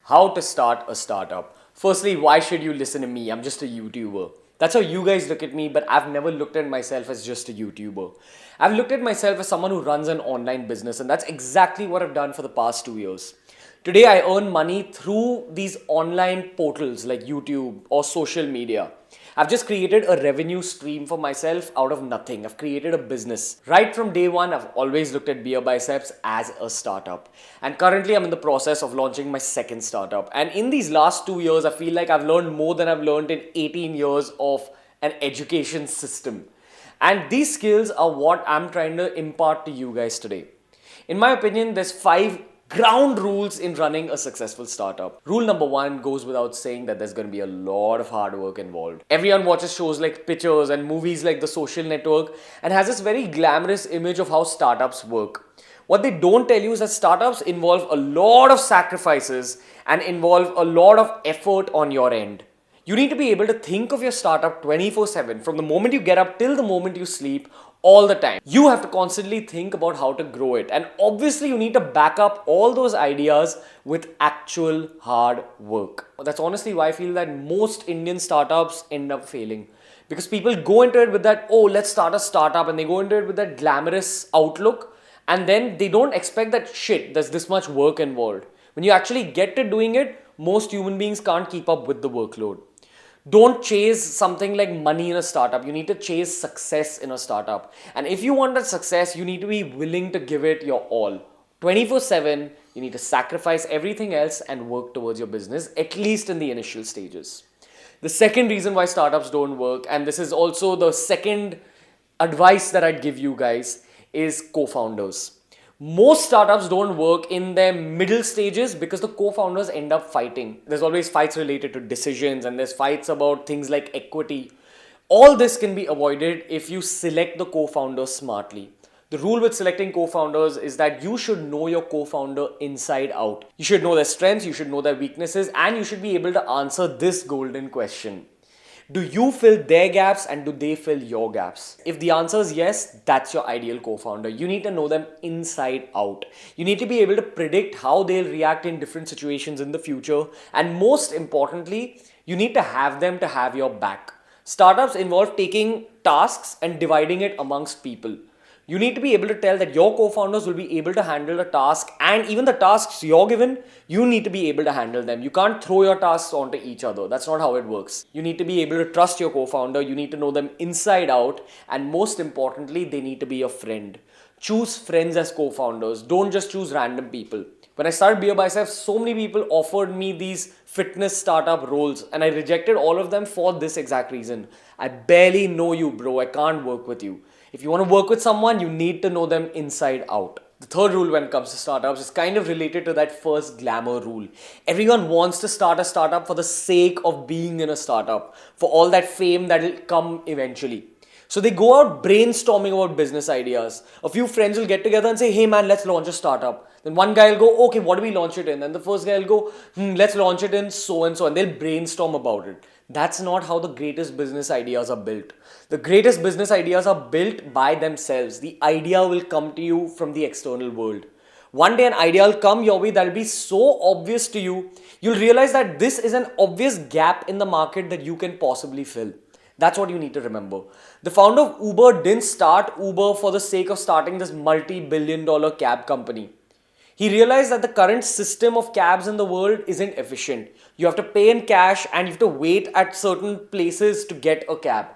How to start a startup. Firstly, why should you listen to me? I'm just a YouTuber. That's how you guys look at me, but I've never looked at myself as just a YouTuber. I've looked at myself as someone who runs an online business, and that's exactly what I've done for the past 2 years. Today, I earn money through these online portals like YouTube or social media. I've just created a revenue stream for myself out of nothing. I've created a business. Right from day one, I've always looked at BeerBiceps as a startup. And currently, I'm in the process of launching my second startup. And in these last 2 years, I feel like I've learned more than I've learned in 18 years of an education system. And these skills are what I'm trying to impart to you guys today. In my opinion, there's 5 ground rules in running a successful startup. Rule number 1 goes without saying that there's going to be a lot of hard work involved. Everyone watches shows like Pictures and movies like The Social Network and has this very glamorous image of how startups work. What they don't tell you is that startups involve a lot of sacrifices and involve a lot of effort on your end. You need to be able to think of your startup 24/7 from the moment you get up till the moment you sleep, all the time. You have to constantly think about how to grow it. And obviously, you need to back up all those ideas with actual hard work. That's honestly why I feel that most Indian startups end up failing. Because people go into it with that, oh, let's start a startup, and they go into it with that glamorous outlook. And then they don't expect that shit, there's this much work involved. When you actually get to doing it, most human beings can't keep up with the workload. Don't chase something like money in a startup. You need to chase success in a startup. And if you want that success, you need to be willing to give it your all. 24/7, you need to sacrifice everything else and work towards your business, at least in the initial stages. The second reason why startups don't work, and this is also the second advice that I'd give you guys, is co-founders. Most startups don't work in their middle stages because the co-founders end up fighting. There's always fights related to decisions and there's fights about things like equity. All this can be avoided if you select the co-founders smartly. The rule with selecting co-founders is that you should know your co-founder inside out. You should know their strengths, you should know their weaknesses, and you should be able to answer this golden question. Do you fill their gaps and do they fill your gaps? If the answer is yes, that's your ideal co-founder. You need to know them inside out. You need to be able to predict how they'll react in different situations in the future. And most importantly, you need to have them to have your back. Startups involve taking tasks and dividing it amongst people. You need to be able to tell that your co-founders will be able to handle the task, and even the tasks you're given, you need to be able to handle them. You can't throw your tasks onto each other. That's not how it works. You need to be able to trust your co-founder. You need to know them inside out. And most importantly, they need to be your friend. Choose friends as co-founders. Don't just choose random people. When I started BeerBiceps, so many people offered me these fitness startup roles and I rejected all of them for this exact reason. I barely know you, bro. I can't work with you. If you want to work with someone, you need to know them inside out. The third rule when it comes to startups is kind of related to that first glamour rule. Everyone wants to start a startup for the sake of being in a startup, for all that fame that will come eventually. So they go out brainstorming about business ideas. A few friends will get together and say, hey man, let's launch a startup. Then one guy will go, okay, what do we launch it in? And the first guy will go, let's launch it in so and so. And they'll brainstorm about it. That's not how the greatest business ideas are built. The greatest business ideas are built by themselves. The idea will come to you from the external world. One day an idea will come your way that will be so obvious to you, you'll realize that this is an obvious gap in the market that you can possibly fill. That's what you need to remember. The founder of Uber didn't start Uber for the sake of starting this multi-billion-dollar cab company. He realized that the current system of cabs in the world isn't efficient. You have to pay in cash and you have to wait at certain places to get a cab.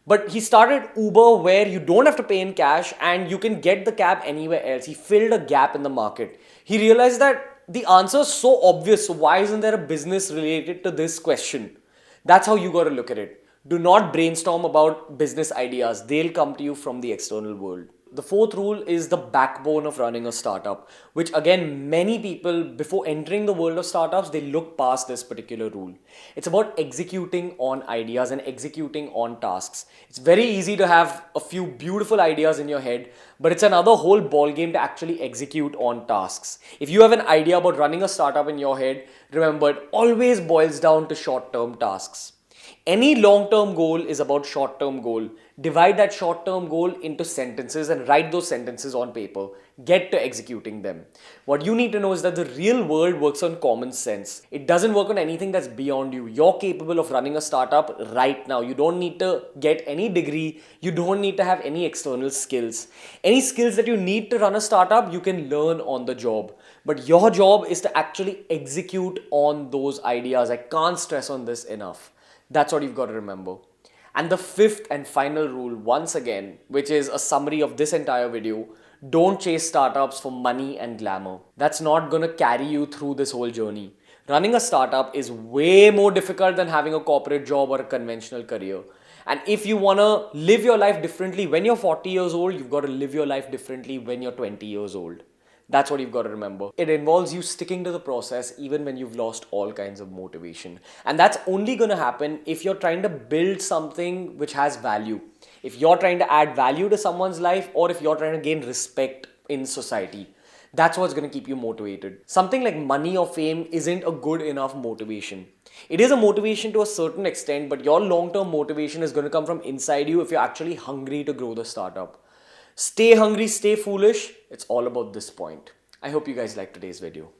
But he started Uber where you don't have to pay in cash and you can get the cab anywhere else. He filled a gap in the market. He realized that the answer is so obvious, so why isn't there a business related to this question? That's how you got to look at it. Do not brainstorm about business ideas. They'll come to you from the external world. The fourth rule is the backbone of running a startup, which again, many people before entering the world of startups, they look past this particular rule. It's about executing on ideas and executing on tasks. It's very easy to have a few beautiful ideas in your head, but it's another whole ball game to actually execute on tasks. If you have an idea about running a startup in your head, remember it always boils down to short-term tasks. Any long-term goal is about short-term goal. Divide that short-term goal into sentences and write those sentences on paper. get to executing them. What you need to know is that the real world works on common sense. It doesn't work on anything that's beyond you. You're capable of running a startup right now. You don't need to get any degree. You don't need to have any external skills. Any skills that you need to run a startup, you can learn on the job. But your job is to actually execute on those ideas. I can't stress on this enough. That's what you've got to remember. And the fifth and final rule, once again, which is a summary of this entire video, don't chase startups for money and glamour. That's not gonna carry you through this whole journey. Running a startup is way more difficult than having a corporate job or a conventional career. And if you wanna live your life differently when you're 40 years old, you've got to live your life differently when you're 20 years old. That's what you've got to remember. It involves you sticking to the process even when you've lost all kinds of motivation. And that's only going to happen if you're trying to build something which has value. If you're trying to add value to someone's life, or if you're trying to gain respect in society. That's what's going to keep you motivated. Something like money or fame isn't a good enough motivation. It is a motivation to a certain extent, but your long-term motivation is going to come from inside you if you're actually hungry to grow the startup. Stay hungry, stay foolish. It's all about this point. I hope you guys liked today's video.